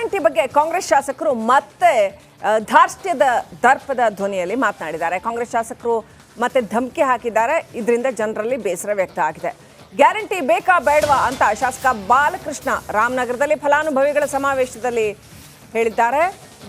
Guarantee ಬಗ್ಗೆ ಕಾಂಗ್ರೆಸ್ ಶಾಸಕರು ಮತ್ತೆ ಧಾರ್ಷ್ಟ್ಯದ ದರ್ಪದ ಧ್ವನಿಯಲ್ಲಿ ಮಾತನಾಡಿದ್ದಾರೆ. ಕಾಂಗ್ರೆಸ್ ಶಾಸಕರು ಮತ್ತೆ ಧಮಕಿ ಹಾಕಿದ್ದಾರೆ. ಇದರಿಂದ ಜನರಲ್ಲಿ ಬೇಸರ ವ್ಯಕ್ತ ಆಗಿದೆ. ಗ್ಯಾರಂಟಿ ಬೇಕಾ ಬೇಡವಾ ಅಂತ ಶಾಸಕ ಬಾಲಕೃಷ್ಣ ರಾಮನಗರದಲ್ಲಿ ಫಲಾನುಭವಿಗಳ ಸಮಾವೇಶದಲ್ಲಿ ಹೇಳಿದ್ದಾರೆ.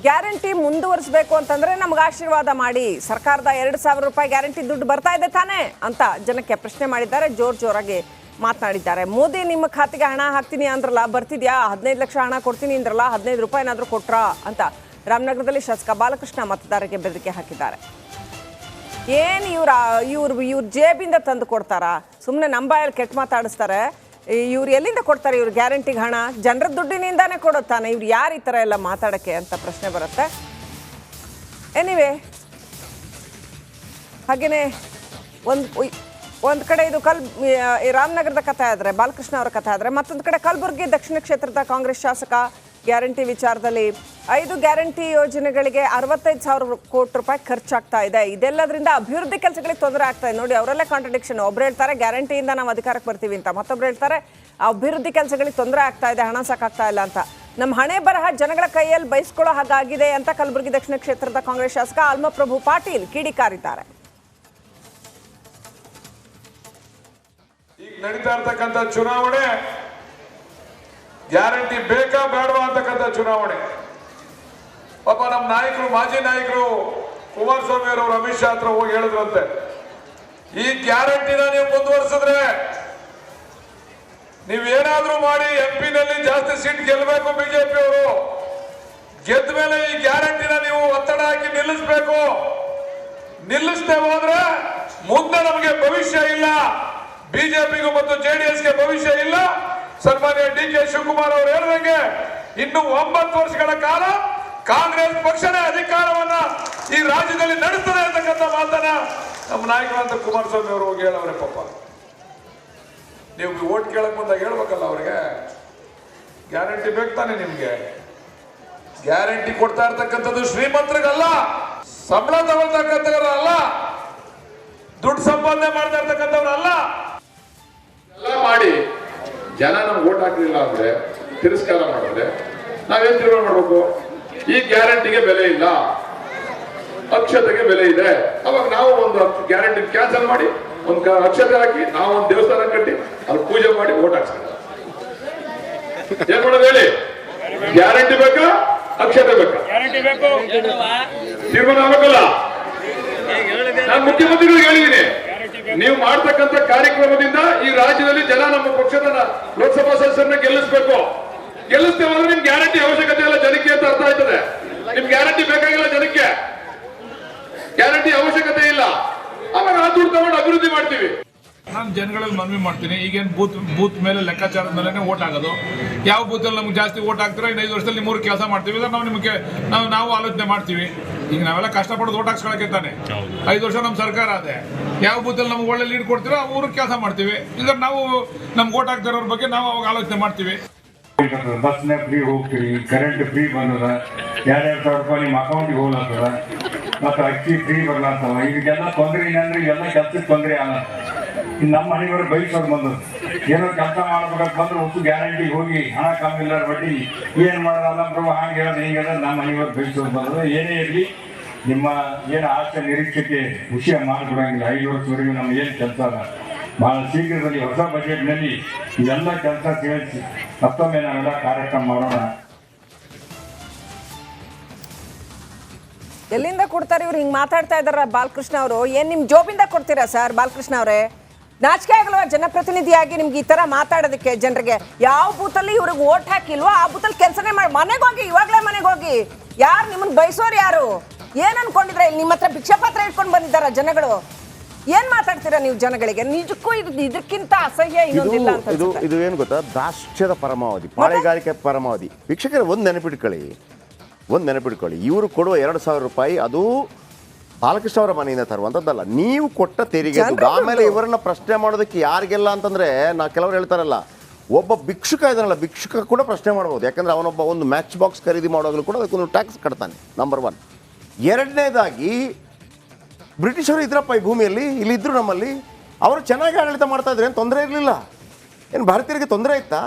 ಗ್ಯಾರಂಟಿ ಮುಂದುವರಿಸಬೇಕು ಅಂತಂದ್ರೆ ನಮ್ಗೆ ಆಶೀರ್ವಾದ ಮಾಡಿ, ಸರ್ಕಾರದ 2,000 ರೂಪಾಯಿ ಗ್ಯಾರಂಟಿ ದುಡ್ಡು ಬರ್ತಾ ಇದೆ ತಾನೇ ಅಂತ ಜನಕ್ಕೆ ಪ್ರಶ್ನೆ ಮಾಡಿದ್ದಾರೆ. ಜೋರಾಗಿ ಮಾತನಾಡಿದ್ದಾರೆ. ಮೋದಿ ನಿಮ್ಮ ಖಾತೆಗೆ ಹಣ ಹಾಕ್ತೀನಿ ಅಂದ್ರಲ್ಲ, ಬರ್ತಿದ್ಯಾ? 15 ಲಕ್ಷ ಹಣ ಕೊಡ್ತೀನಿ ಅಂದ್ರಲ್ಲ, 15 ರೂಪಾಯಿನಾದ್ರೂ ಕೊಟ್ರಾ ಅಂತ ರಾಮನಗರದಲ್ಲಿ ಶಾಸಕ ಬಾಲಕೃಷ್ಣ ಮತದಾರರಿಗೆ ಬೆದರಿಕೆ ಹಾಕಿದ್ದಾರೆ. ಏನು ಇವ್ರ ಜೇಬಿಂದ ತಂದು ಕೊಡ್ತಾರಾ? ಸುಮ್ಮನೆ ನಂಬಾಯಲ್ಲಿ ಕೆಟ್ಟ ಮಾತಾಡಿಸ್ತಾರೆ. ಇವ್ರು ಎಲ್ಲಿಂದ ಕೊಡ್ತಾರೆ ಇವ್ರು ಗ್ಯಾರಂಟಿಗೆ ಹಣ? ಜನರ ದುಡ್ಡಿನಿಂದಾನೇ ಕೊಡುತ್ತಾನೆ. ಇವ್ರು ಯಾರು ಈ ಥರ ಎಲ್ಲ ಮಾತಾಡೋಕ್ಕೆ ಅಂತ ಪ್ರಶ್ನೆ ಬರುತ್ತೆ. ಎನಿವೆ, ಹಾಗೆಯೇ ಒಂದು ಕಡೆ ಇದು ರಾಮನಗರದ ಕಥೆ ಆದರೆ, ಬಾಲಕೃಷ್ಣ ಅವರ ಕಥೆ ಆದರೆ, ಮತ್ತೊಂದು ಕಡೆ ಕಲಬುರಗಿ ದಕ್ಷಿಣ ಕ್ಷೇತ್ರದ ಕಾಂಗ್ರೆಸ್ ಶಾಸಕ ಗ್ಯಾರಂಟಿ ವಿಚಾರದಲ್ಲಿ 5 ಗ್ಯಾರಂಟಿ ಯೋಜನೆಗಳಿಗೆ 65,000 ಕೋಟಿ ರೂಪಾಯಿ ಖರ್ಚಾಗ್ತಾ ಇದೆ. ಇದೆಲ್ಲದರಿಂದ ಅಭಿವೃದ್ಧಿ ಕೆಲಸಗಳಿಗೆ ತೊಂದರೆ ಆಗ್ತಾ ಇದೆ. ನೋಡಿ, ಅವರಲ್ಲೇ ಕಾಂಟ್ರಡಿಕ್ಷನ್. ಒಬ್ರು ಹೇಳ್ತಾರೆ ಗ್ಯಾರಂಟಿಯಿಂದ ನಾವು ಅಧಿಕಾರಕ್ಕೆ ಬರ್ತೀವಿ ಅಂತ, ಮತ್ತೊಬ್ರು ಹೇಳ್ತಾರೆ ಅಭಿವೃದ್ಧಿ ಕೆಲಸಗಳಿಗೆ ತೊಂದರೆ ಆಗ್ತಾ ಇದೆ, ಹಣ ಸಾಕಾಗ್ತಾ ಇಲ್ಲ ಅಂತ. ನಮ್ಮ ಹಣೆ ಬರಹ ಜನಗಳ ಕೈಯಲ್ಲಿ ಬಯಸ್ಕೊಳ್ಳೋ ಹಾಗಾಗಿದೆ ಅಂತ ಕಲಬುರಗಿ ದಕ್ಷಿಣ ಕ್ಷೇತ್ರದ ಕಾಂಗ್ರೆಸ್ ಶಾಸಕ ಆಲ್ಮಪ್ರಭು ಪಾಟೀಲ್ ಕಿಡಿಕಾರಿದ್ದಾರೆ. ಈಗ ನಡೀತಾ ಇರ್ತಕ್ಕಂಥ ಚುನಾವಣೆ ಗ್ಯಾರಂಟಿ ಬೇಕಾ ಬೇಡವಾ ಅಂತಕ್ಕಂಥ ಚುನಾವಣೆ. ಪಾಪ ನಮ್ಮ ನಾಯಕರು, ಮಾಜಿ ನಾಯಕರು ಕುಮಾರಸ್ವಾಮಿ ಅವರು ಅಮಿತ್ ಶಾ ಹತ್ರ ಹೋಗಿ ಹೇಳಿದ್ರಂತೆ, ಈ ಗ್ಯಾರಂಟಿನ ನೀವು ಮುಂದುವರಿಸಿದ್ರೆ, ನೀವೇನಾದ್ರೂ ಮಾಡಿ MP ನಲ್ಲಿ ಜಾಸ್ತಿ ಸೀಟ್ ಗೆಲ್ಲಬೇಕು ಬಿಜೆಪಿ ಅವರು. ಗೆದ್ದ ಮೇಲೆ ಈ ಗ್ಯಾರಂಟಿನ ನೀವು ಒತ್ತಡ ಹಾಕಿ ನಿಲ್ಲಿಸಬೇಕು. ನಿಲ್ಲಿಸದೆ ಹೋದ್ರೆ ಮುಂದೆ ನಮಗೆ ಭವಿಷ್ಯ ಇಲ್ಲ, ಬಿಜೆಪಿಗೂ ಮತ್ತು JDSಗೆ ಭವಿಷ್ಯ ಇಲ್ಲ. ಸನ್ಮಾನ್ಯ DK ಶಿವಕುಮಾರ್ ಅವರು ಹೇಳಿದಂಗೆ ಇನ್ನು 9 ವರ್ಷಗಳ ಕಾಲ ಕಾಂಗ್ರೆಸ್ ಪಕ್ಷನೇ ಅಧಿಕಾರವನ್ನ ಈ ರಾಜ್ಯದಲ್ಲಿ ನಡೆಸ್ತದೆ ಅಂತಕ್ಕಂಥ ಮಾತನ್ನ ನಮ್ಮ ನಾಯಕರಾದ ಕುಮಾರಸ್ವಾಮಿ ಅವರು ಹೋಗಿ ಹೇಳವ್ರೆ. ಪಾಪ ನೀವು ಓಟ್ ಕೇಳಕ್ ಬಂದಾಗ ಹೇಳ್ಬೇಕಲ್ಲ ಅವ್ರಿಗೆ, ಗ್ಯಾರಂಟಿ ಬೇಕು ತಾನೆ ನಿಮ್ಗೆ? ಗ್ಯಾರಂಟಿ ಕೊಡ್ತಾ ಇರ್ತಕ್ಕಂಥದ್ದು ಶ್ರೀಮಂತರಿಗಲ್ಲ, ಸಂಬಳ ತಗೊಳ್ತಕ್ಕಂಥವ್ರಲ್ಲ, ದುಡ್ಡು ಸಂಪಾದನೆ ಮಾಡ್ತಾ ಇರ್ತಕ್ಕಂಥವ್ರಲ್ಲ. ಎಲ್ಲ ಮಾಡಿ ಜನ ನಮ್ಗೆ ಓಟ್ ಹಾಕಲಿಲ್ಲ ಅಂದ್ರೆ, ತಿರಸ್ಕಾರ ಮಾಡಿದ್ರೆ ನಾವೇನ್ ತೀರ್ಮಾನ ಮಾಡ್ಬೇಕು? ಈ ಗ್ಯಾರಂಟಿಗೆ ಬೆಲೆ ಇಲ್ಲ, ಅಕ್ಷತೆಗೆ ಬೆಲೆ ಇದೆ. ಅವಾಗ ನಾವು ಒಂದು ಗ್ಯಾರಂಟಿ ಕ್ಯಾನ್ಸಲ್ ಮಾಡಿ ಒಂದು ಅಕ್ಷತೆ ಹಾಕಿ ನಾವು ಒಂದು ದೇವಸ್ಥಾನ ಕಟ್ಟಿ ಅಲ್ಲಿ ಪೂಜೆ ಮಾಡಿ ಓಟ್ ಹಾಕ್ಸ್ತಾರೆ. ಏನ್ ಮಾಡೋದು ಹೇಳಿ? ಗ್ಯಾರಂಟಿ ಬೇಕಾ, ಅಕ್ಷತೆ ಬೇಕಾ? ತೀರ್ಮಾನ ಆಗ್ಬೇಕಲ್ಲ. ನಾನು ಮುಖ್ಯಮಂತ್ರಿಗಳಿಗೆ ಹೇಳಿದ್ದೀನಿ, ನೀವು ಮಾಡ್ತಕ್ಕಂಥ ಕಾರ್ಯಕ್ರಮದಿಂದ ಈ ರಾಜ್ಯದಲ್ಲಿ ಜನ ನಮ್ಮ ಪಕ್ಷದ ಲೋಕಸಭಾ ಸದಸ್ಯರನ್ನ ಗೆಲ್ಲಿಸಬೇಕು. ಗೆಲ್ಲಿಸ್ತೇವೆ ಅಂದ್ರೆ ನಿಮ್ ಗ್ಯಾರಂಟಿ ಅವಶ್ಯಕತೆ ಇಲ್ಲ ಜನಕ್ಕೆ ಅಂತ ಅರ್ಥ ಆಯ್ತದೆ. ನಿಮ್ ಗ್ಯಾರಂಟಿ ಬೇಕಾಗಿಲ್ಲ ಜನಕ್ಕೆ, ಗ್ಯಾರಂಟಿ ಅವಶ್ಯಕತೆ ಇಲ್ಲ. ಆವಾಗ ಆ ದುಡ್ಡು ತಗೊಂಡು ಅಭಿವೃದ್ಧಿ ಮಾಡ್ತೀವಿ. ನಾನು ಜನಗಳಲ್ಲಿ ಮನವಿ ಮಾಡ್ತೀನಿ, ಈಗೇನು ಬೂತ್ ಮೇಲೆ ಲೆಕ್ಕಾಚಾರದ ಮೇಲೆ ಓಟ್ ಆಗೋದು. ಯಾವ ಬೂತಲ್ಲಿ ನಮ್ಗೆ ಜಾಸ್ತಿ ಓಟ್ ಹಾಕ್ತೀರಾ, ಇನ್ನು 5 ವರ್ಷದಲ್ಲಿ ನಿಮ್ಮೂರು ಕೆಲಸ ಮಾಡ್ತೀವಿ, ಇಲ್ಲ ನಾವು ನಿಮಗೆ ನಾವು ಆಲೋಚನೆ ಮಾಡ್ತೀವಿ. ಈಗ ನಾವೆಲ್ಲ ಕಷ್ಟಪಡೋದು ಓಟ್ ಹಾಕ್ಸ್ಕೊಳಕ್ಕೆ ತಾನೆ. 5 ವರ್ಷ ನಮ್ಮ ಸರ್ಕಾರ ಅದೇ. ಯಾವ ಬೂತಲ್ಲಿ ನಮ್ಗೆ ಒಳ್ಳೆ ಲೀಡ್ ಕೊಡ್ತೀರೋ ಆ ಊರಿಗೆ ಕೆಲಸ ಮಾಡ್ತೀವಿ. ಇಲ್ಲ ನಾವು ನಮ್ಗೆ ಓಟ್ ಹಾಕ್ತಿರೋರ ಬಗ್ಗೆ ನಾವು ಅವಾಗ ಆಲೋಚನೆ ಮಾಡ್ತೀವಿ. ಬಸ್ನ ಫ್ರೀ ಹೋಗ್ತೀವಿ, ಕರೆಂಟ್ ಫ್ರೀ ಬಂದದ, 2,000 ರೂಪಾಯಿ ನಿಮ್ಮ ಅಕೌಂಟಿಗೆ ಹೋಗ್ಲತ್ತದ, ಮತ್ತು ಅಕ್ಕಿ ಫ್ರೀ ಬರ್ಲತ್ತವ. ಇದಕ್ಕೆಲ್ಲ ತೊಂದರೆ ಏನಂದ್ರೆ ಇವೆಲ್ಲ ಕೆಲಸಕ್ಕೆ ತೊಂದರೆ ಆಗತ್ತ. ಇನ್ನು ನಮ್ಮ ಮನೆಯವರು ಬೈಸೋದು ಬಂದದ್ದು, ಏನೋ ಕೆಲಸ ಮಾಡ್ಬೇಕಂತ ಬಂದ್ರೆ ಒಟ್ಟು ಗ್ಯಾರಂಟಿಗೆ ಹೋಗಿ ಹಣ ಕಮ್ಮಿಲ್ಲ ಬಡ್ಡಿ ಏನು ಮಾಡೋದಲ್ಲ ಪ್ರಭು, ಹಂಗೆ ಹೇಳೋದು ಹಿಂಗೆ ಹೇಳೋದು ನಮ್ಮ ಮನೆಯವರು ಬೈಸೋದು ಬಂದದ್ದು. ಏನೇ ಇರಲಿ, ನಿಮ್ಮ ಏನು ಆಸೆ ನಿರೀಕ್ಷೆಗೆ ವಿಷಯ ಮಾಡಿಕೊಡಂಗಿಲ್ಲ. 5 ವರ್ಷವರೆಗೂ ನಮ್ಮ ಏನು ಕೆಲಸ ಅದ, ಬಹಳ ಶೀಘ್ರದಲ್ಲಿ ಹೊಸ ಬಜೆಟ್ನಲ್ಲಿ ಇವೆಲ್ಲ ಕೆಲಸ ಸೇರಿಸಿ ಮತ್ತೊಮ್ಮೆ ನಾವೆಲ್ಲ ಕಾರ್ಯಕ್ರಮ ಮಾಡೋಣ. ಎಲ್ಲಿಂದ ಕೊಡ್ತಾರೆ ಇವ್ರು? ಹಿಂಗೆ ಮಾತಾಡ್ತಾ ಇದಾರ ಬಾಲಕೃಷ್ಣ ಅವರು. ಏನು ನಿಮ್ಮ ಜೋಬಿಂದ ಕೊಡ್ತೀರಾ ಸರ್ ಬಾಲಕೃಷ್ಣ ಅವರೇ? ನಾಚಿಕೆ ಆಗಲ್ವಾ ಜನಪ್ರತಿನಿಧಿಯಾಗಿ ನಿಮ್ಗೆ ಈ ಥರ ಮಾತಾಡೋದಕ್ಕೆ? ಜನರಿಗೆ ಯಾವ ಬೂತಲ್ಲಿ ಇವ್ರಿಗೆ ಓಟ್ ಹಾಕಿಲ್ವೋ ಆ ಬೂತಲ್ಲಿ ಕೆಲಸನೇ ಮಾಡಿ ಮನೆಗೆ ಹೋಗಿ, ಇವಾಗಲೇ ಮನೆಗೆ ಹೋಗಿ. ಯಾರು ನಿಮ್ಮನ್ನು ಬಯಸೋರು ಯಾರು? ಏನು ಅನ್ಕೊಂಡಿದ್ರೆ ಇಲ್ಲಿ ನಿಮ್ಮ ಹತ್ರ ಭಿಕ್ಷಾ ಪಾತ್ರ ಇಟ್ಕೊಂಡು ಬಂದಿದ್ದಾರ ಜನಗಳು? ಏನ್ ಮಾತಾಡ್ತೀರಾ ನೀವು ಜನಗಳಿಗೆ? ನಿಜಕ್ಕೂ ಇದಕ್ಕಿಂತ ಅಸಹ್ಯ ಇನ್ನೊಂದಿಲ್ಲ ಅಂತ. ಇದು ಏನು ಗೊತ್ತಾ, ದಾಷ್ಟ್ಯದ ಪರಮಾವಧಿ, ಪಾಳೆಗಾರಿಕೆ ಪರಮಾವಧಿ. ವೀಕ್ಷಕರೇ, ಒಂದು ನೆನಪಿಟ್ಕೊಳ್ಳಿ, ಇವರು ಕೊಡುವ 2,000 ರೂಪಾಯಿ ಅದು ಬಾಲಕೃಷ್ಣ ಅವರ ಮನೆಯಿಂದ ತರುವಂಥದ್ದಲ್ಲ, ನೀವು ಕೊಟ್ಟ ತೆರಿಗೆ ದುಡ್ಡು. ಆಮೇಲೆ ಇವರನ್ನ ಪ್ರಶ್ನೆ ಮಾಡೋದಕ್ಕೆ ಯಾರಿಗೆಲ್ಲ ಅಂತಂದ್ರೆ, ಕೆಲವರು ಹೇಳ್ತಾರಲ್ಲ, ಒಬ್ಬ ಭಿಕ್ಷುಕ ಇದನ್ನಲ್ಲ, ಭಿಕ್ಷುಕ ಕೂಡ ಪ್ರಶ್ನೆ ಮಾಡ್ಬೋದು. ಯಾಕಂದ್ರೆ ಅವನೊಬ್ಬ ಒಂದು ಮ್ಯಾಚ್ ಬಾಕ್ಸ್ ಖರೀದಿ ಮಾಡುವಾಗಲೂ ಕೂಡ ಅದಕ್ಕೊಂದು ಟ್ಯಾಕ್ಸ್ ಕಟ್ತಾನೆ, ನಂಬರ್ 1. ಎರಡನೇದಾಗಿ ಬ್ರಿಟಿಷರು ಇದ್ರಪ್ಪ ಈ ಭೂಮಿಯಲ್ಲಿ, ಇಲ್ಲಿದ್ದರು ನಮ್ಮಲ್ಲಿ, ಅವರು ಚೆನ್ನಾಗಿ ಆಡಳಿತ ಮಾಡ್ತಾ ಇದ್ರೆ ಏನು ತೊಂದರೆ ಇರಲಿಲ್ಲ. ಏನು ಭಾರತೀಯರಿಗೆ ತೊಂದರೆ ಇತ್ತಾ?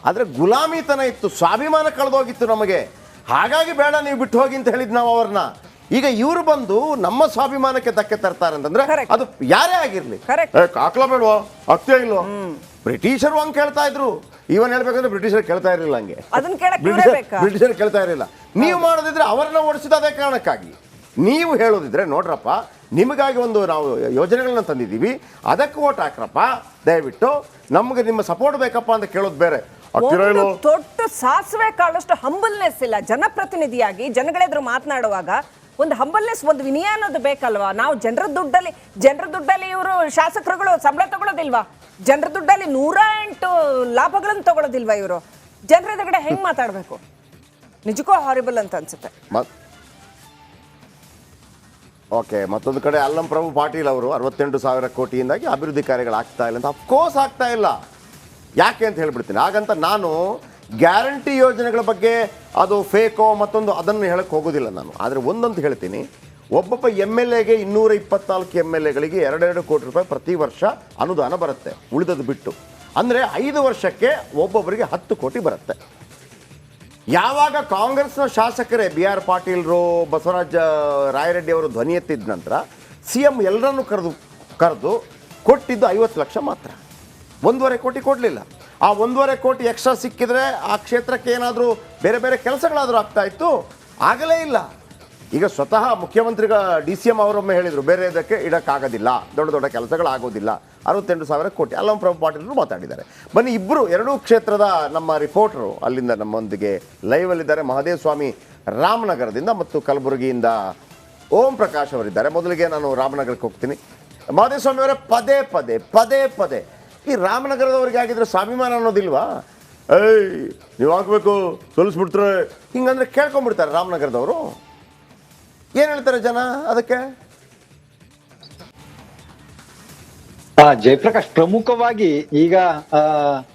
ಆದರೆ ಗುಲಾಮಿತನ ಇತ್ತು, ಸ್ವಾಭಿಮಾನ ಕಳೆದೋಗಿತ್ತು ನಮಗೆ. ಹಾಗಾಗಿ ಬೇಡ ನೀವು ಬಿಟ್ಟು ಹೋಗಿ ಅಂತ ಹೇಳಿದ್ ನಾವು ಅವ್ರನ್ನ. ಈಗ ಇವರು ಬಂದು ನಮ್ಮ ಸ್ವಾಭಿಮಾನಕ್ಕೆ ಧಕ್ಕೆ ತರ್ತಾರೆ ಅಂತಂದ್ರೆ Correct. ಅದು ಯಾರೇ ಆಗಿರ್ಲಿ, Correct. ಹಾಕ್ಲೋ ಬೇಡವೋ, ಆಗ್ತೇ ಇಲ್ವೋ. ಬ್ರಿಟಿಷರು ಹಂಗೆ ಕೇಳ್ತಾ ಇದ್ರು, ಇವನ್ ಹೇಳ್ಬೇಕಂದ್ರೆ ಬ್ರಿಟಿಷರು ಕೇಳ್ತಾ ಇರಲಿಲ್ಲ. ಹಂಗೆ ಅದನ್ನ ಕೇಳಕ್ ಇವ್ರೇ ಬೇಕಾ? ಬ್ರಿಟಿಷರು ಕೇಳ್ತಾ ಇರಲಿಲ್ಲ. ನೀವು ಮಾಡೋದಿದ್ರೆ ಅವರನ್ನ ಓಡಿಸಿದ ಅದೇ ಕಾರಣಕ್ಕಾಗಿ. ನೀವು ಹೇಳೋದಿದ್ರೆ ನೋಡ್ರಪ್ಪ, ನಿಮಗಾಗಿ ಒಂದು ನಾವು ಯೋಜನೆಗಳನ್ನ ತಂದಿದ್ದೀವಿ, ಅದಕ್ಕೆ ಓಟ್ ಹಾಕ್ರಪ್ಪ ದಯವಿಟ್ಟು, ನಮ್ಗೆ ನಿಮ್ಮ ಸಪೋರ್ಟ್ ಬೇಕಪ್ಪ ಅಂತ ಕೇಳೋದು ಬೇರೆ. ಒಂದು ತೊಟ್ಟು ಸಾಸಿವೆ ಕಾಳಷ್ಟು ಹಂಬಲ್ನೆಸ್ ಇಲ್ಲ. ಜನಪ್ರತಿನಿಧಿಯಾಗಿ ಜನಗಳೆದ್ರು ಮಾತನಾಡುವಾಗ ಒಂದು ಹಂಬಲ್ನೆಸ್, ಒಂದು ವಿನಯ ಅನ್ನೋದು ಬೇಕಲ್ವಾ? ನಾವು ಜನರ ದುಡ್ಡಲ್ಲಿ ಇವರು ಶಾಸಕರುಗಳು ಸಂಬಳ ತಗೊಳ್ಳೋದಿಲ್ವಾ? ಜನರ ದುಡ್ಡಲ್ಲಿ 108 ಲಾಭಗಳನ್ನು ತಗೊಳ್ಳೋದಿಲ್ವಾ ಇವರು? ಜನರ ಎದುರುಗಡೆ ಹೆಂಗ್ ಮಾತಾಡ್ಬೇಕು? ನಿಜಕ್ಕೂ ಹಾರಿಬಲ್ ಅಂತ ಅನ್ಸುತ್ತೆ. ಓಕೆ, ಮತ್ತೊಂದು ಕಡೆ ಅಲ್ಲಂ ಪ್ರಭು ಪಾಟೀಲ್ ಅವರು 68,000 ಕೋಟಿಯಿಂದಾಗಿ ಅಭಿವೃದ್ಧಿ ಕಾರ್ಯಗಳಾಗ್ತಾ ಇಲ್ಲ ಅಂತ. ಅಫ್ಕೋರ್ಸ್ ಆಗ್ತಾ ಇಲ್ಲ. ಯಾಕೆ ಅಂತ ಹೇಳ್ಬಿಡ್ತೀನಿ. ಹಾಗಂತ ನಾನು ಗ್ಯಾರಂಟಿ ಯೋಜನೆಗಳ ಬಗ್ಗೆ ಅದು ಫೇಕೋ ಮತ್ತೊಂದು ಅದನ್ನು ಹೇಳಕ್ಕೆ ಹೋಗೋದಿಲ್ಲ ನಾನು. ಆದರೆ ಒಂದಂತ ಹೇಳ್ತೀನಿ, ಒಬ್ಬೊಬ್ಬ MLAಗೆ 224 MLAಗಳಿಗೆ 2 ಕೋಟಿ ರೂಪಾಯಿ ಪ್ರತಿ ವರ್ಷ ಅನುದಾನ ಬರುತ್ತೆ, ಉಳಿದದ್ದು ಬಿಟ್ಟು. ಅಂದರೆ 5 ವರ್ಷಕ್ಕೆ ಒಬ್ಬೊಬ್ಬರಿಗೆ 10 ಕೋಟಿ ಬರುತ್ತೆ. ಯಾವಾಗ ಕಾಂಗ್ರೆಸ್ನ ಶಾಸಕರೇ BR ಪಾಟೀಲ್ರು, ಬಸವರಾಜ ರಾಯರೆಡ್ಡಿ ಅವರು ಧ್ವನಿ ಎತ್ತಿದ ನಂತರ CM ಎಲ್ಲರನ್ನೂ ಕರೆದು ಕೊಟ್ಟಿದ್ದು 50 ಲಕ್ಷ ಮಾತ್ರ. 1.5 ಕೋಟಿ ಕೊಡಲಿಲ್ಲ. ಆ 1.5 ಕೋಟಿ ಎಕ್ಸ್ಟ್ರಾ ಸಿಕ್ಕಿದ್ರೆ ಆ ಕ್ಷೇತ್ರಕ್ಕೆ ಏನಾದರೂ ಬೇರೆ ಬೇರೆ ಕೆಲಸಗಳಾದರೂ ಆಗ್ತಾ ಇತ್ತು, ಆಗಲೇ ಇಲ್ಲ. ಈಗ ಸ್ವತಃ ಮುಖ್ಯಮಂತ್ರಿಗ DCM ಅವರೊಮ್ಮೆ ಹೇಳಿದರು, ಬೇರೆ ಇದಕ್ಕೆ ಇಡೋಕ್ಕಾಗೋದಿಲ್ಲ, ದೊಡ್ಡ ದೊಡ್ಡ ಕೆಲಸಗಳಾಗೋದಿಲ್ಲ. 68,000 ಕೋಟಿ. ಅಲ್ಲಂ ಪ್ರಭು ಪಾಟೀಲರು ಮಾತಾಡಿದ್ದಾರೆ. ಬನ್ನಿ, ಇಬ್ಬರು ಎರಡೂ ಕ್ಷೇತ್ರದ ನಮ್ಮ ರಿಪೋರ್ಟರು ಅಲ್ಲಿಂದ ನಮ್ಮೊಂದಿಗೆ ಲೈವಲ್ಲಿದ್ದಾರೆ. ಮಹದೇವ ಸ್ವಾಮಿ ರಾಮನಗರದಿಂದ ಮತ್ತು ಕಲಬುರಗಿಯಿಂದ ಓಂ ಪ್ರಕಾಶ್ ಅವರಿದ್ದಾರೆ. ಮೊದಲಿಗೆ ನಾನು ರಾಮನಗರಕ್ಕೆ ಹೋಗ್ತೀನಿ. ಮಹದೇವ ಸ್ವಾಮಿ ಅವರೇ, ಪದೇ ಪದೇ ಈ ರಾಮನಗರದವ್ರಿಗೆ ಆಗಿದ್ರೆ ಸ್ವಾಭಿಮಾನ ಅನ್ನೋದಿಲ್ವಾ? ನೀವು ಹಾಕ್ಬೇಕು, ಸೋಲಿಸ್ಬಿಡ್ತಾರೆ ಹಿಂಗಂದ್ರೆ ಕೇಳ್ಕೊಂಡ್ಬಿಡ್ತಾರೆ ರಾಮನಗರದವರು. ಏನು ಹೇಳ್ತಾರೆ ಜನ ಅದಕ್ಕೆ? ಜಯಪ್ರಕಾಶ್, ಪ್ರಮುಖವಾಗಿ ಈಗ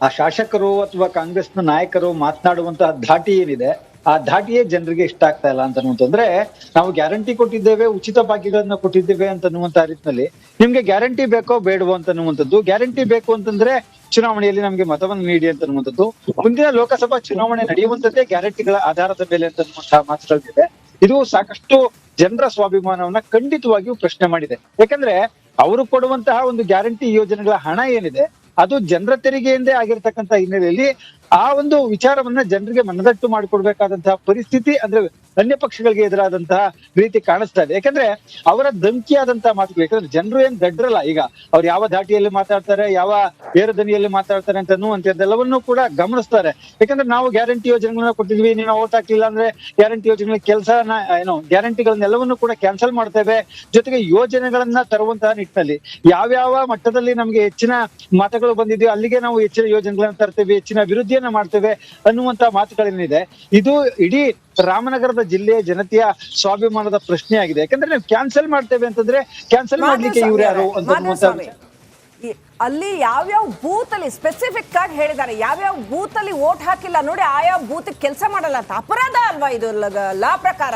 ಆ ಶಾಸಕರು ಅಥವಾ ಕಾಂಗ್ರೆಸ್ನ ನಾಯಕರು ಮಾತನಾಡುವಂತಹ ಧಾಟಿ ಏನಿದೆ, ಆ ಧಾಟಿಯೇ ಜನರಿಗೆ ಇಷ್ಟ ಆಗ್ತಾ ಇಲ್ಲ ಅಂತ ಅನ್ನುವಂತಂದ್ರೆ, ನಾವು ಗ್ಯಾರಂಟಿ ಕೊಟ್ಟಿದ್ದೇವೆ, ಉಚಿತ ಭಾಗ್ಯಗಳನ್ನ ಕೊಟ್ಟಿದ್ದೇವೆ ಅಂತ ಅನ್ನುವಂತ ರೀತಿಯಲ್ಲಿ ನಿಮ್ಗೆ ಗ್ಯಾರಂಟಿ ಬೇಕೋ ಬೇಡವೋ ಅಂತ ಅನ್ನುವಂಥದ್ದು. ಗ್ಯಾರಂಟಿ ಬೇಕು ಅಂತಂದ್ರೆ ಚುನಾವಣೆಯಲ್ಲಿ ನಮ್ಗೆ ಮತವನ್ನು ನೀಡಿ ಅಂತ ಅನ್ನುವಂಥದ್ದು. ಮುಂದಿನ ಲೋಕಸಭಾ ಚುನಾವಣೆ ನಡೆಯುವಂತದ್ದೇ ಗ್ಯಾರಂಟಿಗಳ ಆಧಾರದ ಮೇಲೆ ಅಂತ ಅನ್ನುವಂತಹ ಮಾತುಗಳಿದೆ. ಇದು ಸಾಕಷ್ಟು ಜನರ ಸ್ವಾಭಿಮಾನವನ್ನ ಖಂಡಿತವಾಗಿಯೂ ಪ್ರಶ್ನೆ ಮಾಡಿದೆ. ಯಾಕಂದ್ರೆ ಅವರು ಕೊಡುವಂತಹ ಒಂದು ಗ್ಯಾರಂಟಿ ಯೋಜನೆಗಳ ಹಣ ಏನಿದೆ ಅದು ಜನರ ತೆರಿಗೆಯಿಂದೇ ಆಗಿರ್ತಕ್ಕಂಥ ಹಿನ್ನೆಲೆಯಲ್ಲಿ ಆ ಒಂದು ವಿಚಾರವನ್ನ ಜನರಿಗೆ ಮನದಟ್ಟು ಮಾಡಿಕೊಡ್ಬೇಕಾದಂತಹ ಪರಿಸ್ಥಿತಿ ಅಂದ್ರೆ ಅನ್ಯ ಪಕ್ಷಗಳಿಗೆ ಎದುರಾದಂತಹ ರೀತಿ ಕಾಣಿಸ್ತಾ ಇದೆ. ಯಾಕಂದ್ರೆ ಅವರ ಧಮಕಿಯಾದಂತಹ ಮಾತುಗಳು, ಯಾಕಂದ್ರೆ ಜನರು ಏನ್ ದಡ್ರಲ್ಲ. ಈಗ ಅವ್ರು ಯಾವ ಧಾಟಿಯಲ್ಲಿ ಮಾತಾಡ್ತಾರೆ, ಯಾವ ಏರದನಿಯಲ್ಲಿ ಮಾತಾಡ್ತಾರೆ ಅಂತ ಅನ್ನುವಂಥದ್ದೆಲ್ಲವನ್ನೂ ಕೂಡ ಗಮನಿಸ್ತಾರೆ. ಯಾಕಂದ್ರೆ ನಾವು ಗ್ಯಾರಂಟಿ ಯೋಜನೆಗಳನ್ನ ಕೊಟ್ಟಿದ್ವಿ, ನೀವು ಓಟ್ ಹಾಕ್ಲಿಲ್ಲ ಅಂದ್ರೆ ಗ್ಯಾರಂಟಿ ಯೋಜನೆಗಳ ಕೆಲಸನ ಗ್ಯಾರಂಟಿಗಳನ್ನೆಲ್ಲವನ್ನೂ ಕೂಡ ಕ್ಯಾನ್ಸಲ್ ಮಾಡ್ತೇವೆ. ಜೊತೆಗೆ ಯೋಜನೆಗಳನ್ನ ತರುವಂತಹ ನಿಟ್ಟಿನಲ್ಲಿ ಯಾವ್ಯಾವ ಮಟ್ಟದಲ್ಲಿ ನಮ್ಗೆ ಹೆಚ್ಚಿನ ಮತಗಳು ಬಂದಿದೆಯೋ ಅಲ್ಲಿಗೆ ನಾವು ಹೆಚ್ಚಿನ ಯೋಜನೆಗಳನ್ನ ತರ್ತೇವೆ, ಹೆಚ್ಚಿನ ಅಭಿವೃದ್ಧಿಯನ್ನ ಮಾಡ್ತೇವೆ ಅನ್ನುವಂತ ಮಾತುಗಳೇನಿದೆ, ಇದು ಇಡೀ ರಾಮನಗರದ ಜಿಲ್ಲೆಯ ಜನತೆಯ ಸ್ವಾಭಿಮಾನದ ಪ್ರಶ್ನೆ ಆಗಿದೆ. ಯಾಕಂದ್ರೆ ನಾವು ಕ್ಯಾನ್ಸಲ್ ಮಾಡ್ತೇವೆ ಅಂತಂದ್ರೆ ಕ್ಯಾನ್ಸಲ್ ಮಾಡ್ಲಿಕ್ಕೆ ಇವ್ರು ಯಾರು ಅಂತ ಅಲ್ಲಿ ಯಾವ್ಯಾವ ಬೂತ್ ಅಲ್ಲಿ ಸ್ಪೆಸಿಫಿಕ್ ಆಗಿ ಹೇಳಿದ್ದಾರೆ, ಯಾವ್ಯಾವ ಬೂತ್ ಅಲ್ಲಿ ವೋಟ್ ಹಾಕಿಲ್ಲ ನೋಡಿ, ಆಯಾ ಬೂತ್ ಕೆಲಸ ಮಾಡಲ್ಲ ಅಂತ. ಅಪರಾಧ ಅಲ್ವಾ ಇದು? ಲಾ ಪ್ರಕಾರ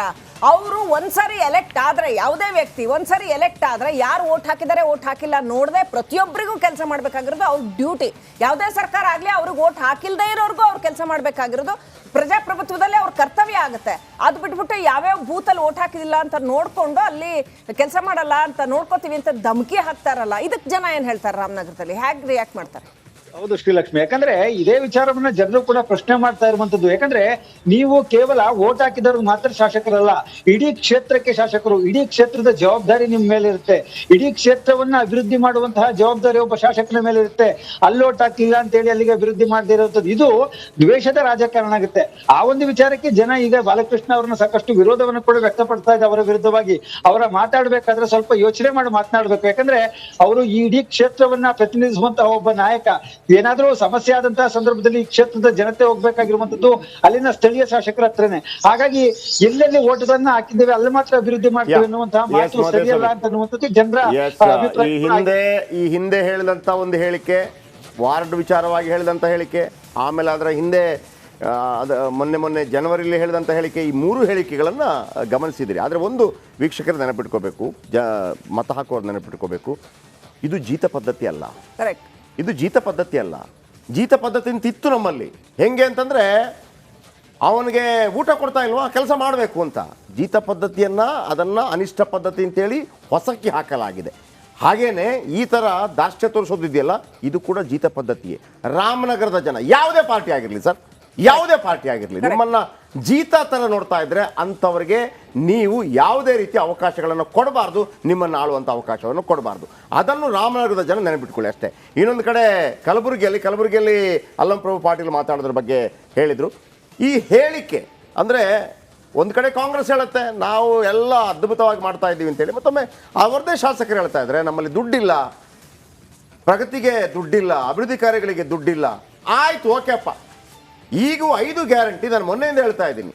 ಅವರು ಒಂದ್ಸರಿ ಎಲೆಕ್ಟ್ ಆದ್ರೆ, ಯಾವುದೇ ವ್ಯಕ್ತಿ ಒಂದ್ಸರಿ ಎಲೆಕ್ಟ್ ಆದ್ರೆ ಯಾರು ವೋಟ್ ಹಾಕಿದ್ದಾರೆ ವೋಟ್ ಹಾಕಿಲ್ಲ ನೋಡದೆ ಪ್ರತಿಯೊಬ್ಬರಿಗೂ ಕೆಲಸ ಮಾಡ್ಬೇಕಾಗಿರೋದು ಅವ್ರ ಡ್ಯೂಟಿ. ಯಾವುದೇ ಸರ್ಕಾರ ಆಗ್ಲಿ ಅವ್ರಿಗೆ ವೋಟ್ ಹಾಕಿಲ್ದೇ ಇರೋರ್ಗೂ ಅವ್ರು ಕೆಲಸ ಮಾಡ್ಬೇಕಾಗಿರೋದು ಪ್ರಜಾಪ್ರಭುತ್ವದಲ್ಲಿ ಅವ್ರ ಕರ್ತವ್ಯ ಆಗುತ್ತೆ. ಅದು ಬಿಟ್ಬಿಟ್ಟು ಯಾವ್ಯಾವ ಬೂತ್ ಅಲ್ಲಿ ವೋಟ್ ಹಾಕಿದಿಲ್ಲ ಅಂತ ನೋಡ್ಕೊಂಡು ಅಲ್ಲಿ ಕೆಲಸ ಮಾಡಲ್ಲ ಅಂತ ನೋಡ್ಕೋತೀವಿ ಅಂತ ಧಮಕಿ ಹಾಕ್ತಾರಲ್ಲ, ಇದಕ್ಕೆ ಜನ ಏನ್ ಹೇಳ್ತಾರೆ ರಾಮನಗರದಲ್ಲಿ? ಹೇಗೆ ರಿಯಾಕ್ಟ್ ಮಾಡ್ತಾರೆ? ಹೌದು ಶ್ರೀಲಕ್ಷ್ಮಿ, ಯಾಕಂದ್ರೆ ಇದೇ ವಿಚಾರವನ್ನ ಜನರು ಕೂಡ ಪ್ರಶ್ನೆ ಮಾಡ್ತಾ ಇರುವಂತದ್ದು. ಯಾಕಂದ್ರೆ ನೀವು ಕೇವಲ ವೋಟ್ ಹಾಕಿದವ್ರಿಗೆ ಮಾತ್ರ ಶಾಸಕರಲ್ಲ, ಇಡೀ ಕ್ಷೇತ್ರಕ್ಕೆ ಶಾಸಕರು. ಇಡೀ ಕ್ಷೇತ್ರದ ಜವಾಬ್ದಾರಿ ನಿಮ್ ಮೇಲೆ ಇರುತ್ತೆ. ಇಡೀ ಕ್ಷೇತ್ರವನ್ನ ಅಭಿವೃದ್ಧಿ ಮಾಡುವಂತಹ ಜವಾಬ್ದಾರಿ ಒಬ್ಬ ಶಾಸಕನ ಮೇಲೆ ಇರುತ್ತೆ. ಅಲ್ಲಿ ವೋಟ್ ಹಾಕಿಲ್ಲ ಅಂತ ಹೇಳಿ ಅಲ್ಲಿಗೆ ಅಭಿವೃದ್ಧಿ ಮಾಡದೇ ಇರುವಂತದ್ದು ಇದು ದ್ವೇಷದ ರಾಜಕಾರಣ ಆಗುತ್ತೆ. ಆ ಒಂದು ವಿಚಾರಕ್ಕೆ ಜನ ಈಗ ಬಾಲಕೃಷ್ಣ ಅವ್ರನ್ನ ಸಾಕಷ್ಟು ವಿರೋಧವನ್ನು ಕೂಡ ವ್ಯಕ್ತಪಡ್ತಾ ಇದೆ ಅವರ ವಿರುದ್ಧವಾಗಿ. ಅವರ ಮಾತಾಡ್ಬೇಕಾದ್ರೆ ಸ್ವಲ್ಪ ಯೋಚನೆ ಮಾಡಿ ಮಾತನಾಡ್ಬೇಕು. ಯಾಕಂದ್ರೆ ಅವರು ಈ ಇಡೀ ಕ್ಷೇತ್ರವನ್ನ ಪ್ರತಿನಿಧಿಸುವಂತಹ ಒಬ್ಬ ನಾಯಕ. ಏನಾದ್ರೂ ಸಮಸ್ಯೆ ಆದಂತಹ ಸಂದರ್ಭದಲ್ಲಿ ಕ್ಷೇತ್ರದ ಜನತೆ ಹೋಗ್ಬೇಕಾಗಿರುವಂತದ್ದು ಅಲ್ಲಿನ ಸ್ಥಳೀಯ ಶಾಸಕರ ಹತ್ರನೇ. ಹಾಗಾಗಿ ಎಲ್ಲೆಲ್ಲಿ ಓಟ್ಗಳನ್ನ ಹಾಕಿದ್ದೇವೆ ಅಲ್ಲಿ ಮಾತ್ರ ಅಭಿವೃದ್ಧಿ ಮಾಡ್ತೇವೆ ಅನ್ನುವಂತಹ ಮಾತು ಸರಿಯಲ್ಲ ಅಂತ ಅನ್ನುವಂಥದ್ದು ಜನರ ಈ ಹಿಂದೆ ಹೇಳಿದಂತ ಒಂದು ಹೇಳಿಕೆ, ವಾರ್ಡ್ ವಿಚಾರವಾಗಿ ಹೇಳಿದಂತ ಹೇಳಿಕೆ, ಆಮೇಲೆ ಅದರ ಹಿಂದೆ ಮೊನ್ನೆ ಜನವರಿಯಲ್ಲಿ ಹೇಳಿದಂಥ ಹೇಳಿಕೆ, ಈ 3 ಹೇಳಿಕೆಗಳನ್ನು ಗಮನಿಸಿದಿರಿ. ಆದರೆ ಒಂದು ವೀಕ್ಷಕರು ನೆನಪಿಟ್ಕೋಬೇಕು, ಮತ ಹಾಕುವವ್ರು ನೆನಪಿಟ್ಕೋಬೇಕು, ಇದು ಜೀತ ಪದ್ಧತಿ ಅಲ್ಲ. ಕರೆಕ್ಟ್. ಇದು ಜೀತ ಪದ್ಧತಿ ಅಲ್ಲ. ಜೀತ ಪದ್ಧತಿ ಅಂತ ಇತ್ತು ನಮ್ಮಲ್ಲಿ. ಹೆಂಗೆ ಅಂತಂದರೆ ಅವನಿಗೆ ಊಟ ಕೊಡ್ತಾ ಇಲ್ವಾ, ಕೆಲಸ ಮಾಡಬೇಕು ಅಂತ. ಜೀತ ಪದ್ಧತಿಯನ್ನು ಅದನ್ನು ಅನಿಷ್ಟ ಪದ್ಧತಿ ಅಂತೇಳಿ ಹೊಸಕ್ಕೆ ಹಾಕಲಾಗಿದೆ. ಹಾಗೇನೆ ಈ ಥರ ದಾಷ್ಟ್ಯ ತೋರಿಸೋದಿದೆಯಲ್ಲ, ಇದು ಕೂಡ ಜೀತ ಪದ್ಧತಿಯೇ. ರಾಮನಗರದ ಜನ ಯಾವುದೇ ಪಾರ್ಟಿ ಆಗಿರಲಿ ಸರ್, ಯಾವುದೇ ಪಾರ್ಟಿ ಆಗಿರಲಿ, ನಿಮ್ಮನ್ನು ಜೀತ ಥರ ನೋಡ್ತಾ ಇದ್ರೆ ಅಂಥವ್ರಿಗೆ ನೀವು ಯಾವುದೇ ರೀತಿಯ ಅವಕಾಶಗಳನ್ನು ಕೊಡಬಾರ್ದು, ನಿಮ್ಮನ್ನು ಆಳುವಂಥ ಅವಕಾಶವನ್ನು ಕೊಡಬಾರ್ದು. ಅದನ್ನು ರಾಮನಗರದ ಜನ ನೆನಪಿಟ್ಕೊಳ್ಳಿ ಅಷ್ಟೇ. ಇನ್ನೊಂದು ಕಡೆ ಕಲಬುರಗಿಯಲ್ಲಿ ಅಲ್ಲಂಪ್ರಭು ಪಾಟೀಲ್ ಮಾತಾಡೋದ್ರ ಬಗ್ಗೆ ಹೇಳಿದರು. ಈ ಹೇಳಿಕೆ ಅಂದರೆ ಒಂದು ಕಡೆ ಕಾಂಗ್ರೆಸ್ ಹೇಳುತ್ತೆ ನಾವು ಎಲ್ಲ ಅದ್ಭುತವಾಗಿ ಮಾಡ್ತಾ ಇದ್ದೀವಿ ಅಂತೇಳಿ, ಮತ್ತೊಮ್ಮೆ ಅವರದೇ ಶಾಸಕರು ಹೇಳ್ತಾ ಇದ್ದಾರೆ ನಮ್ಮಲ್ಲಿ ದುಡ್ಡಿಲ್ಲ, ಪ್ರಗತಿಗೆ ದುಡ್ಡಿಲ್ಲ, ಅಭಿವೃದ್ಧಿ ಕಾರ್ಯಗಳಿಗೆ ದುಡ್ಡಿಲ್ಲ. ಆಯ್ತು, ಓಕೆಪ್ಪ. ಈಗೂ 5 ಗ್ಯಾರಂಟಿ, ನಾನು ಮೊನ್ನೆಯಿಂದ ಹೇಳ್ತಾ ಇದ್ದೀನಿ,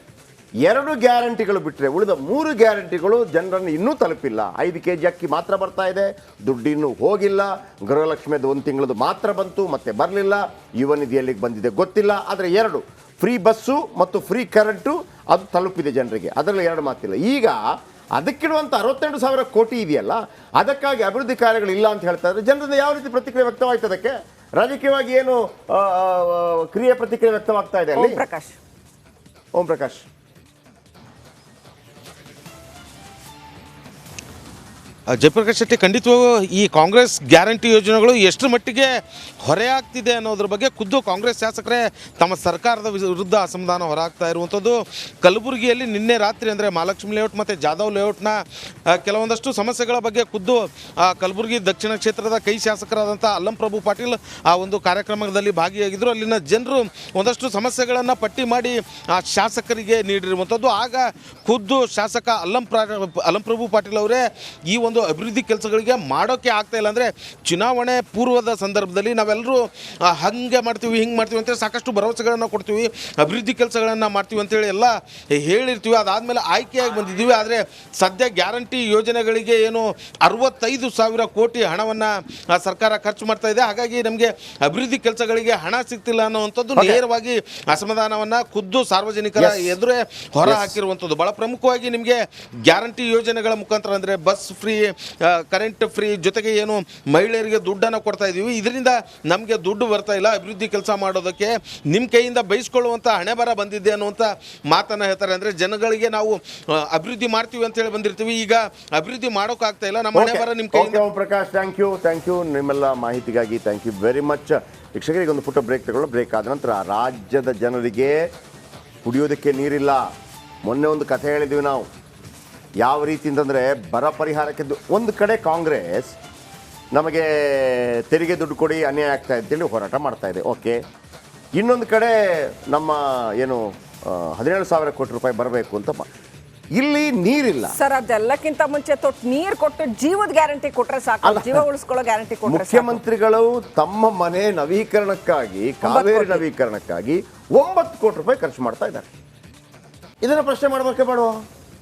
2 ಗ್ಯಾರಂಟಿಗಳು ಬಿಟ್ಟರೆ ಉಳಿದ 3 ಗ್ಯಾರಂಟಿಗಳು ಜನರನ್ನು ಇನ್ನೂ ತಲುಪಿಲ್ಲ. 5 kg ಅಕ್ಕಿ ಮಾತ್ರ ಬರ್ತಾ ಇದೆ, ದುಡ್ಡು ಇನ್ನೂ ಹೋಗಿಲ್ಲ. ಗೃಹಲಕ್ಷ್ಮಿದು 1 ತಿಂಗಳದು ಮಾತ್ರ ಬಂತು, ಮತ್ತೆ ಬರಲಿಲ್ಲ. ಯುವ ನಿಧಿ ಎಲ್ಲಿಗೆ ಬಂದಿದೆ ಗೊತ್ತಿಲ್ಲ. ಆದರೆ 2 ಫ್ರೀ ಬಸ್ಸು ಮತ್ತು ಫ್ರೀ ಕರೆಂಟು ಅದು ತಲುಪಿದೆ ಜನರಿಗೆ, ಅದರಲ್ಲಿ 2 ಮಾತಿಲ್ಲ. ಈಗ ಅದಕ್ಕಿಡುವಂಥ 62,000 ಕೋಟಿ ಇದೆಯಲ್ಲ, ಅದಕ್ಕಾಗಿ ಅಭಿವೃದ್ಧಿ ಕಾರ್ಯಗಳಿಲ್ಲ ಅಂತ ಹೇಳ್ತಾ ಇದ್ದಾರೆ. ಜನರಿಂದ ಯಾವ ರೀತಿ ಪ್ರತಿಕ್ರಿಯೆ ವ್ಯಕ್ತವಾಯ್ತು? ಅದಕ್ಕೆ ರಾಜಕೀಯವಾಗಿ ಏನು ಕ್ರಿಯೆ ಪ್ರತಿಕ್ರಿಯೆ ವ್ಯಕ್ತವಾಗ್ತಾ ಇದೆ ಅಲ್ಲಿ? ಓಂ ಪ್ರಕಾಶ್ ಜಯಪ್ರಕಾಶ್ ಶೆಟ್ಟಿ, ಖಂಡಿತವಾಗೂ ಈ ಕಾಂಗ್ರೆಸ್ ಗ್ಯಾರಂಟಿ ಯೋಜನೆಗಳು ಎಷ್ಟು ಮಟ್ಟಿಗೆ ಹೊರೆಯಾಗ್ತಿದೆ ಅನ್ನೋದ್ರ ಬಗ್ಗೆ ಖುದ್ದು ಕಾಂಗ್ರೆಸ್ ಶಾಸಕರೇ ತಮ್ಮ ಸರ್ಕಾರದ ವಿರುದ್ಧ ಅಸಮಾಧಾನ ಹೊರಹಾಗ್ತಾ ಇರುವಂಥದ್ದು. ಕಲಬುರಗಿಯಲ್ಲಿ ನಿನ್ನೆ ರಾತ್ರಿ ಅಂದರೆ ಮಹಾಲಕ್ಷ್ಮಿ ಲೇಔಟ್ ಮತ್ತು ಜಾಧವ್ ಲೇಔಟ್ನ ಕೆಲವೊಂದಷ್ಟು ಸಮಸ್ಯೆಗಳ ಬಗ್ಗೆ ಖುದ್ದು ಕಲಬುರಗಿ ದಕ್ಷಿಣ ಕ್ಷೇತ್ರದ ಕೈ ಶಾಸಕರಾದಂಥ ಅಲ್ಲಂಪ್ರಭು ಪಾಟೀಲ್ ಆ ಒಂದು ಕಾರ್ಯಕ್ರಮದಲ್ಲಿ ಭಾಗಿಯಾಗಿದ್ದರು. ಅಲ್ಲಿನ ಜನರು ಒಂದಷ್ಟು ಸಮಸ್ಯೆಗಳನ್ನು ಪಟ್ಟಿ ಮಾಡಿ ಆ ಶಾಸಕರಿಗೆ ನೀಡಿರುವಂಥದ್ದು. ಆಗ ಖುದ್ದು ಶಾಸಕ ಅಲ್ಲಂಪ್ರಭು ಪಾಟೀಲ್ ಅವರೇ ಈ ಒಂದು ಅಭಿವೃದ್ಧಿ ಕೆಲಸಗಳಿಗೆ ಮಾಡೋಕ್ಕೆ ಆಗ್ತಾ ಇಲ್ಲ, ಅಂದರೆ ಚುನಾವಣೆ ಪೂರ್ವದ ಸಂದರ್ಭದಲ್ಲಿ ನಾವೆಲ್ಲರೂ ಹಂಗೆ ಮಾಡ್ತೀವಿ ಹಿಂಗೆ ಮಾಡ್ತೀವಿ ಅಂತೇಳಿ ಸಾಕಷ್ಟು ಭರವಸೆಗಳನ್ನು ಕೊಡ್ತೀವಿ, ಅಭಿವೃದ್ಧಿ ಕೆಲಸಗಳನ್ನು ಮಾಡ್ತೀವಿ ಅಂತೇಳಿ ಎಲ್ಲ ಹೇಳಿರ್ತೀವಿ. ಅದಾದಮೇಲೆ ಆಯ್ಕೆಯಾಗಿ ಬಂದಿದ್ದೀವಿ. ಆದರೆ ಸದ್ಯ ಗ್ಯಾರಂಟಿ ಯೋಜನೆಗಳಿಗೆ ಏನು 65,000 ಕೋಟಿ ಹಣವನ್ನು ಸರ್ಕಾರ ಖರ್ಚು ಮಾಡ್ತಾ ಇದೆ. ಹಾಗಾಗಿ ನಮಗೆ ಅಭಿವೃದ್ಧಿ ಕೆಲಸಗಳಿಗೆ ಹಣ ಸಿಗ್ತಿಲ್ಲ ಅನ್ನುವಂಥದ್ದು ನೇರವಾಗಿ ಅಸಮಾಧಾನವನ್ನು ಖುದ್ದು ಸಾರ್ವಜನಿಕರ ಎದುರೇ ಹೊರ ಹಾಕಿರುವಂಥದ್ದು. ಭಾಳ ಪ್ರಮುಖವಾಗಿ ನಿಮಗೆ ಗ್ಯಾರಂಟಿ ಯೋಜನೆಗಳ ಮುಖಾಂತರ ಅಂದರೆ ಬಸ್ ಫ್ರೀ, ಕರೆಂಟ್ ಫ್ರೀ, ಜೊತೆಗೆ ಏನು ಮಹಿಳೆಯರಿಗೆ ದುಡ್ಡನ್ನು ಕೊಡ್ತಾ ಇದ್ದೀವಿ, ಇದರಿಂದ ನಮಗೆ ದುಡ್ಡು ಬರ್ತಾ ಇಲ್ಲ ಅಭಿವೃದ್ಧಿ ಕೆಲಸ ಮಾಡೋದಕ್ಕೆ, ನಿಮ್ಮ ಕೈಯಿಂದ ಬಯಸ್ಕೊಳ್ಳುವಂಥ ಹಣೆ ಬರ ಬಂದಿದೆ ಅನ್ನುವಂಥ ಮಾತನ್ನು ಹೇಳ್ತಾರೆ. ಅಂದರೆ ಜನಗಳಿಗೆ ನಾವು ಅಭಿವೃದ್ಧಿ ಮಾಡ್ತೀವಿ ಅಂತ ಹೇಳಿ ಬಂದಿರ್ತೀವಿ, ಈಗ ಅಭಿವೃದ್ಧಿ ಮಾಡೋಕ್ಕಾಗ್ತಾ ಇಲ್ಲ, ನಮ್ಮ ಹಣೆ ಬರ ನಿಮ್ಮ ಕೈಯಿಂದ. ಪ್ರಕಾಶ್, ಥ್ಯಾಂಕ್ ಯು ನಿಮ್ಮೆಲ್ಲ ಮಾಹಿತಿಗಾಗಿ. Thank you very much. ವೀಕ್ಷಕರಿಗೆ ಒಂದು ಪುಟ್ಟ ಬ್ರೇಕ್ ತಗೊಳ್ಳೋ. ಬ್ರೇಕ್ ಆದ ನಂತರ ರಾಜ್ಯದ ಜನರಿಗೆ ಕುಡಿಯೋದಕ್ಕೆ ನೀರಿಲ್ಲ. ಮೊನ್ನೆ ಒಂದು ಕಥೆ ಹೇಳಿದ್ವಿ ನಾವು, ಯಾವ ರೀತಿ ಅಂತಂದರೆ ಬರ ಪರಿಹಾರಕ್ಕೆ ಒಂದು ಕಡೆ ಕಾಂಗ್ರೆಸ್ ನಮಗೆ ತೆರಿಗೆ ದುಡ್ಡು ಕೊಡಿ ಅನ್ಯಾಯ ಆಗ್ತಾ ಅಂತೇಳಿ ಹೋರಾಟ ಮಾಡ್ತಾ ಇದೆ, ಓಕೆ. ಇನ್ನೊಂದು ಕಡೆ ನಮ್ಮ ಏನು 17,000 ಕೋಟಿ ರೂಪಾಯಿ ಬರಬೇಕು ಅಂತ ಇಲ್ಲಿ ನೀರಿಲ್ಲ ಸರ್. ಅದೆಲ್ಲಕ್ಕಿಂತ ಮುಂಚೆ ನೀರು ಕೊಟ್ಟು ಜೀವದ ಗ್ಯಾರಂಟಿ ಕೊಟ್ರೆ ಸಾಕು, ಜೀವ ಉಳಿಸ್ಕೊಳ್ಳೋ ಗ್ಯಾರಂಟಿ ಕೊಟ್ರೆ. ಮುಖ್ಯಮಂತ್ರಿಗಳು ತಮ್ಮ ಮನೆ ನವೀಕರಣಕ್ಕಾಗಿ, ಕಾವೇರಿ ನವೀಕರಣಕ್ಕಾಗಿ 9 ಕೋಟಿ ರೂಪಾಯಿ ಖರ್ಚು ಮಾಡ್ತಾ ಇದ್ದಾರೆ. ಇದನ್ನು ಪ್ರಶ್ನೆ ಮಾಡಬೇಕೇ ಬೇಡವಾ?